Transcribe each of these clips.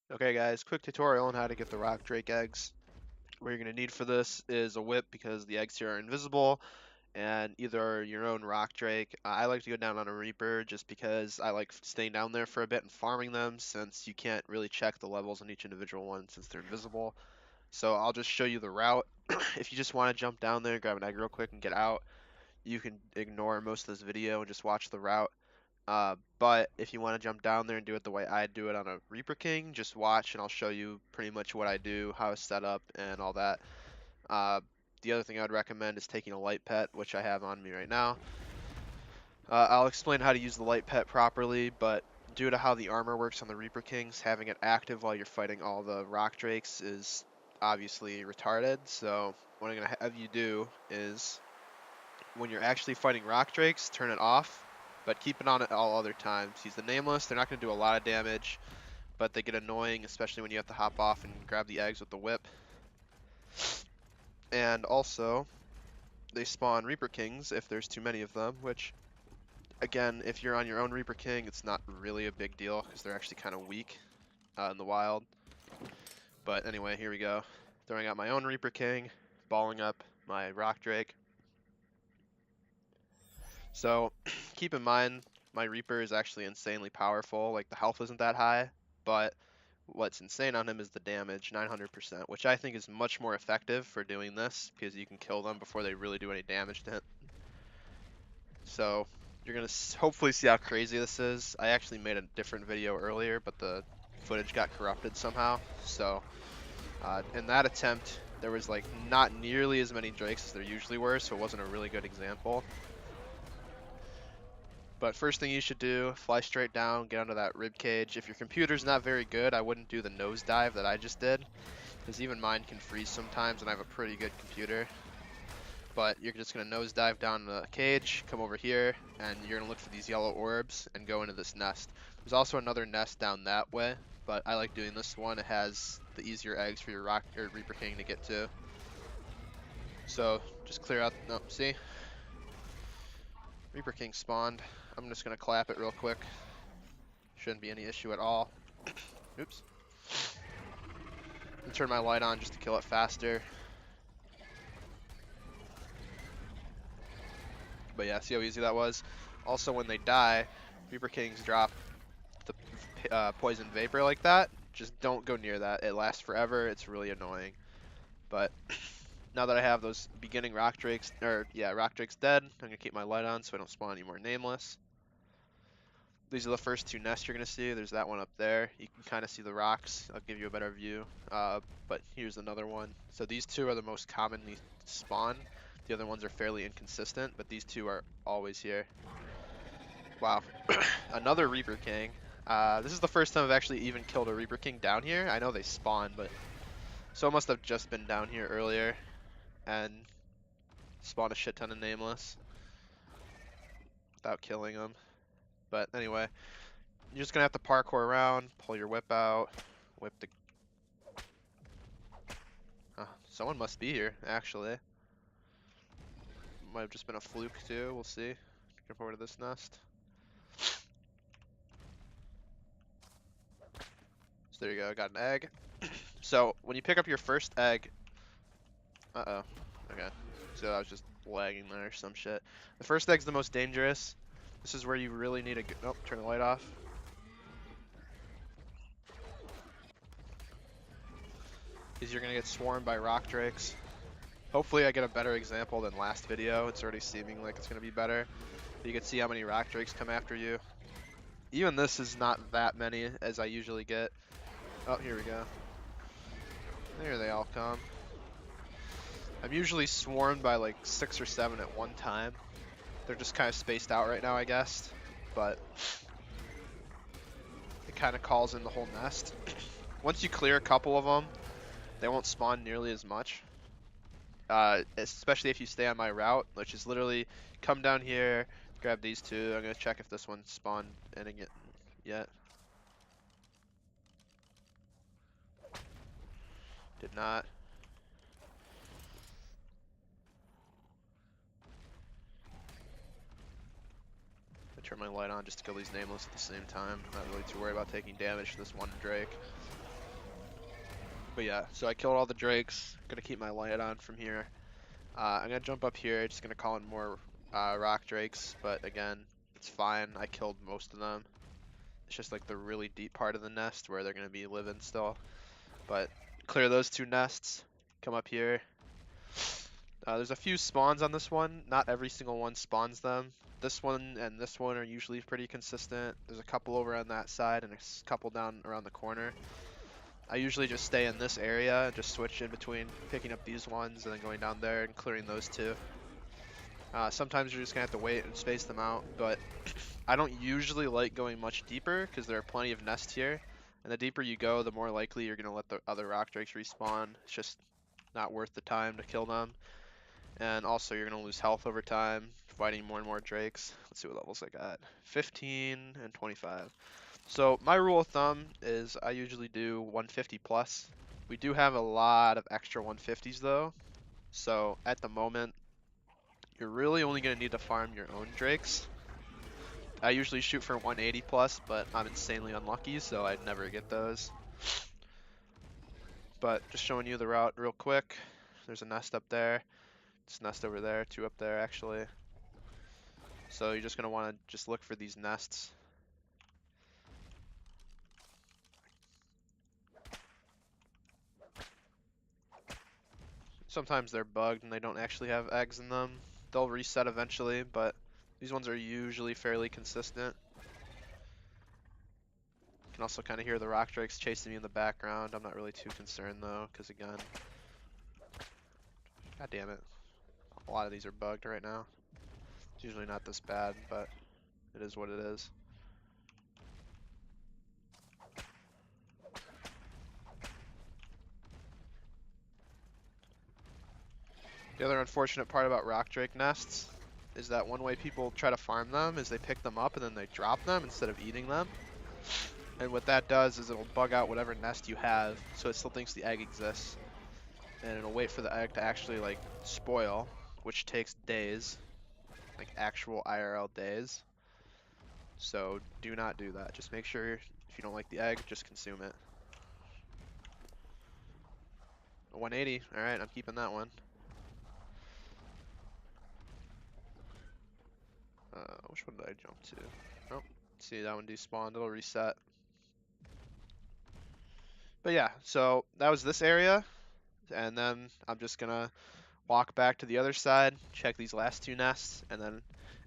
Okay guys, quick tutorial on how to get the rock drake eggs. What you're going to need for this is a whip because the eggs here are invisible, and either your own rock drake. I like to go down on a reaper just because I like staying down there for a bit and farming them, since you can't really check the levels on each individual one since they're invisible. So I'll just show you the route. If you just want to jump down there, grab an egg real quick and get out, you can ignore most of this video and just watch the route. But if you want to jump down there and do it the way I do it on a Reaper King, just watch and I'll show you pretty much what I do, how it's set up, and all that. Uh, the other thing I would recommend is taking a light pet, which I have on me right now. I'll explain how to use the light pet properly, but due to how the armor works on the Reaper Kings, having it active while you're fighting all the rock drakes is obviously retarded. So what I'm going to have you do is, when you're actually fighting rock drakes, turn it off, but keep it on at all other times. He's the nameless. They're not going to do a lot of damage, but they get annoying, especially when you have to hop off and grab the eggs with the whip. And also, they spawn Reaper Kings if there's too many of them, which, again, if you're on your own Reaper King, it's not really a big deal because they're actually kind of weak in the wild. But anyway, here we go. Throwing out my own Reaper King, balling up my Rock Drake. So keep in mind, my Reaper is actually insanely powerful. Like, the health isn't that high, but what's insane on him is the damage, 900%, which I think is much more effective for doing this because you can kill them before they really do any damage to him. So you're gonna hopefully see how crazy this is. I actually made a different video earlier, but the footage got corrupted somehow. So in that attempt, there was like not nearly as many drakes as there usually were, so it wasn't a really good example. But first thing you should do, fly straight down, get under that rib cage. If your computer's not very good, I wouldn't do the nosedive that I just did, because even mine can freeze sometimes, and I have a pretty good computer. But you're just going to nosedive down the cage, come over here, and you're going to look for these yellow orbs and go into this nest. There's also another nest down that way, but I like doing this one. It has the easier eggs for your Rock or Reaper King to get to. So just clear out. No, see? Reaper King spawned. I'm just going to clap it real quick. Shouldn't be any issue at all. Oops. And turn my light on just to kill it faster. But yeah, see how easy that was? Also, when they die, Reaper Kings drop the poison vapor like that. Just don't go near that. It lasts forever. It's really annoying. But now that I have those beginning rock drakes, rock drakes dead, I'm going to keep my light on so I don't spawn any more nameless. These are the first two nests you're going to see. There's that one up there. You can kind of see the rocks. I'll give you a better view. But here's another one. So these two are the most commonly spawned. The other ones are fairly inconsistent, but these two are always here. Wow. Another Reaper King. This is the first time I've actually even killed a Reaper King down here. I know they spawn, but so it must have just been down here earlier and spawned a shit ton of nameless without killing them. But anyway, you're just gonna have to parkour around, pull your whip out, whip the. Someone must be here, actually. Might have just been a fluke too. We'll see. Jump over to this nest. So there you go. Got an egg. So when you pick up your first egg, okay. So I was just lagging there or some shit. The first egg's the most dangerous. This is where you really need to oh, turn the light off. Because you're gonna get swarmed by rock drakes. Hopefully I get a better example than last video. It's already seeming like it's gonna be better. You can see how many rock drakes come after you. Even this is not that many as I usually get. Oh, here we go. There they all come. I'm usually swarmed by like 6 or 7 at one time. They're just kind of spaced out right now, I guess. But it kind of calls in the whole nest. Once you clear a couple of them, they won't spawn nearly as much. Especially if you stay on my route, which is literally come down here, grab these two. I'm going to check if this one spawned in it yet. Did not. Turn my light on just to kill these nameless at the same time. Not really too worried about taking damage to this one Drake. But yeah, so I killed all the drakes. Gonna keep my light on from here. I'm gonna jump up here. Just gonna call in more rock drakes, but again, it's fine. I killed most of them. It's just like the really deep part of the nest where they're gonna be living still. But clear those 2 nests. Come up here. There's a few spawns on this one. Not every single one spawns them. This one and this one are usually pretty consistent. There's a couple over on that side and a couple down around the corner. I usually just stay in this area and just switch in between picking up these ones and then going down there and clearing those 2. Sometimes you're just gonna have to wait and space them out, but I don't usually like going much deeper because there are plenty of nests here. And the deeper you go, the more likely you're gonna let the other rock drakes respawn. It's just not worth the time to kill them. And also you're gonna lose health over time, fighting more and more drakes. Let's see what levels I got. 15 and 25. So my rule of thumb is I usually do 150 plus. We do have a lot of extra 150s though. So at the moment, you're really only gonna need to farm your own drakes. I usually shoot for 180 plus, but I'm insanely unlucky, so I'd never get those. But just showing you the route real quick. There's a nest up there. This nest over there, 2 up there actually. So you're just gonna want to just look for these nests. Sometimes they're bugged and they don't actually have eggs in them. They'll reset eventually, but these ones are usually fairly consistent. You can also kind of hear the rock drakes chasing me in the background. I'm not really too concerned though, because again, god damn it, a lot of these are bugged right now. It's usually not this bad, but it is what it is. The other unfortunate part about rock drake nests is that one way people try to farm them is they pick them up and then they drop them instead of eating them. And what that does is it'll bug out whatever nest you have, so it still thinks the egg exists. And it'll wait for the egg to actually like spoil, which takes days, like actual IRL days. So do not do that. Just make sure if you don't like the egg, just consume it. 180, alright, I'm keeping that one. Which one did I jump to? Oh, see that one despawned, it'll reset. But yeah, so that was this area, and then I'm just gonna walk back to the other side, check these last 2 nests, and then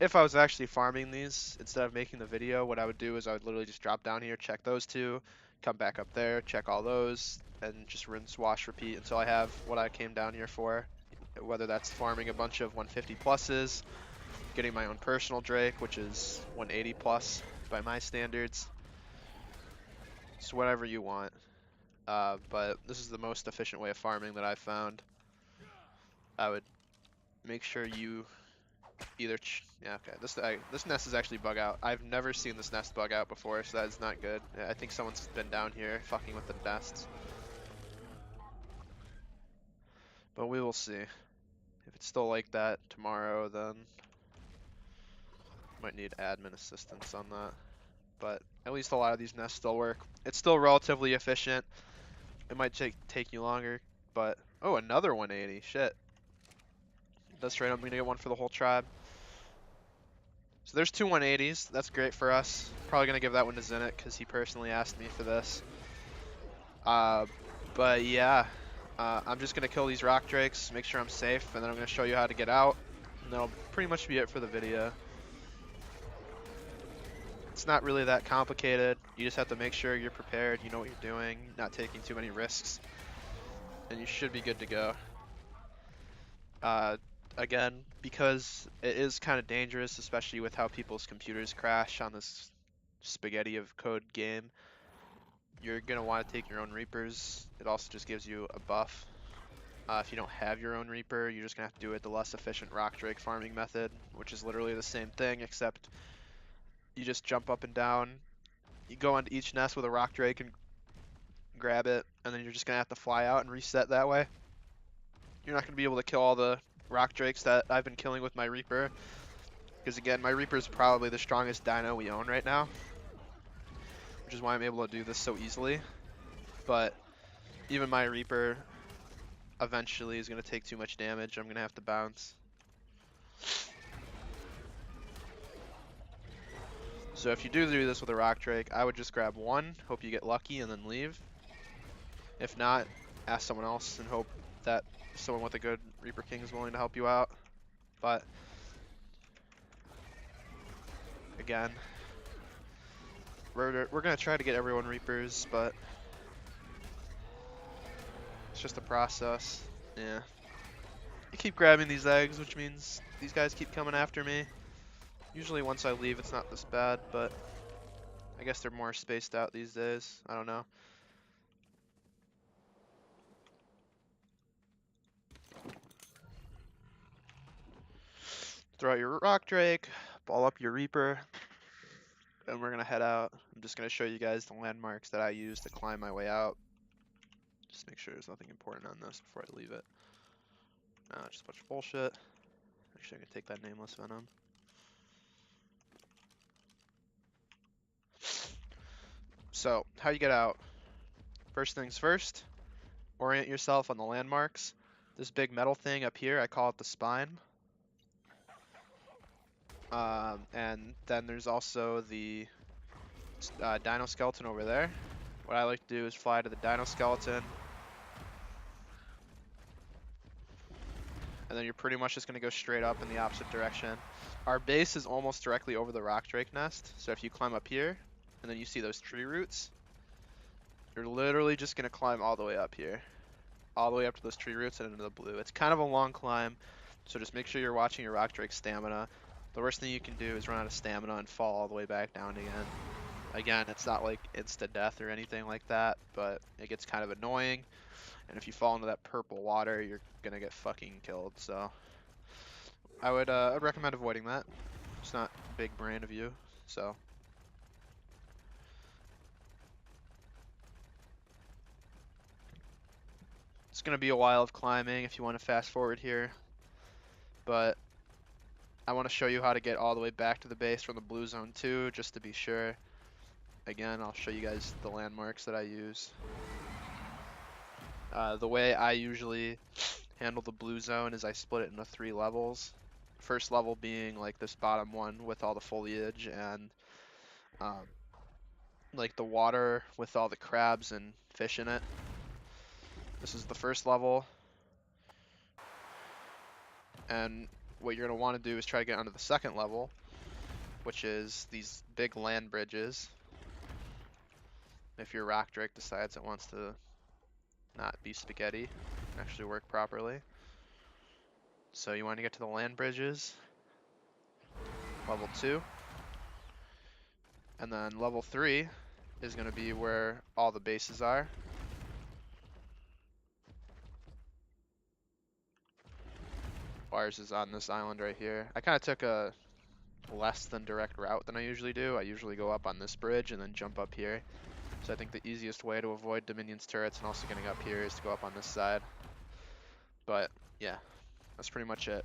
if I was actually farming these, instead of making the video, what I would do is I would literally just drop down here, check those 2, come back up there, check all those, and just rinse, wash, repeat until I have what I came down here for. Whether that's farming a bunch of 150 pluses, getting my own personal drake, which is 180 plus by my standards. It's whatever you want. But this is the most efficient way of farming that I've found. I would make sure you either yeah, okay, this nest is actually bug out. I've never seen this nest bug out before, so that's not good. Yeah, I think someone's been down here fucking with the nests. But we will see. If it's still like that tomorrow, then might need admin assistance on that. But at least a lot of these nests still work. It's still relatively efficient. It might take you longer, but oh, another 180. Shit. That's right, I'm gonna get one for the whole tribe. So there's 2 180s. That's great for us. Probably gonna give that one to Zenit because he personally asked me for this. But yeah, I'm just gonna kill these rock drakes, make sure I'm safe, and then I'm gonna show you how to get out. And that'll pretty much be it for the video. It's not really that complicated. You just have to make sure you're prepared, you know what you're doing, not taking too many risks, and you should be good to go. Again, because it is kind of dangerous, especially with how people's computers crash on this spaghetti of code game, you're going to want to take your own Reapers. It also just gives you a buff. If you don't have your own Reaper, you're just going to have to do it the less efficient rock drake farming method, which is literally the same thing, except you just jump up and down. You go onto each nest with a rock drake and grab it, and then you're just going to have to fly out and reset that way. You're not going to be able to kill all the rock drakes that I've been killing with my Reaper, because again, my Reaper is probably the strongest dino we own right now, which is why I'm able to do this so easily. But Even my Reaper eventually is going to take too much damage. I'm going to have to bounce. So if you do this with a Rock Drake, I would just grab one, hope you get lucky, and then leave. If not, ask someone else and hope that someone with a good Reaper King is willing to help you out. But again, we're gonna try to get everyone Reapers, but it's just a process. Yeah. I keep grabbing these eggs, which means these guys keep coming after me. Usually once I leave, it's not this bad, but I guess they're more spaced out these days. I don't know. Throw out your Rock Drake, ball up your Reaper, and we're gonna head out. I'm just gonna show you guys the landmarks that I use to climb my way out. Just make sure there's nothing important on this before I leave it. Just a bunch of bullshit. Actually, I can take that nameless venom. So, how you get out? First things first, orient yourself on the landmarks. This big metal thing up here, I call it the spine. And then there's also the Dino Skeleton over there. What I like to do is fly to the Dino Skeleton. And then you're pretty much just going to go straight up in the opposite direction. Our base is almost directly over the Rock Drake nest. So if you climb up here, and then you see those tree roots, you're literally just going to climb all the way up here. All the way up to those tree roots and into the blue. It's kind of a long climb, so just make sure you're watching your Rock Drake stamina. The worst thing you can do is run out of stamina and fall all the way back down again. Again, it's not like insta death or anything like that, but it gets kind of annoying. And if you fall into that purple water, you're gonna get fucking killed. So I'd recommend avoiding that. It's not big brain of you, so. It's gonna be a while of climbing if you want to fast forward here, but I want to show you how to get all the way back to the base from the blue zone too, just to be sure. Again, I'll show you guys the landmarks that I use. The way I usually handle the blue zone is I split it into 3 levels. First level being like this bottom one with all the foliage and like the water with all the crabs and fish in it. This is the first level. And what you're going to want to do is try to get onto the second level, which is these big land bridges. If your Rock Drake decides it wants to not be spaghetti, actually work properly. So you want to get to the land bridges, level 2. And then level 3 is going to be where all the bases are. Ours is on this island right here. I kind of took a less than direct route than I usually do. I usually go up on this bridge and then jump up here. So I think the easiest way to avoid Dominion's turrets and also getting up here is to go up on this side. But yeah, that's pretty much it.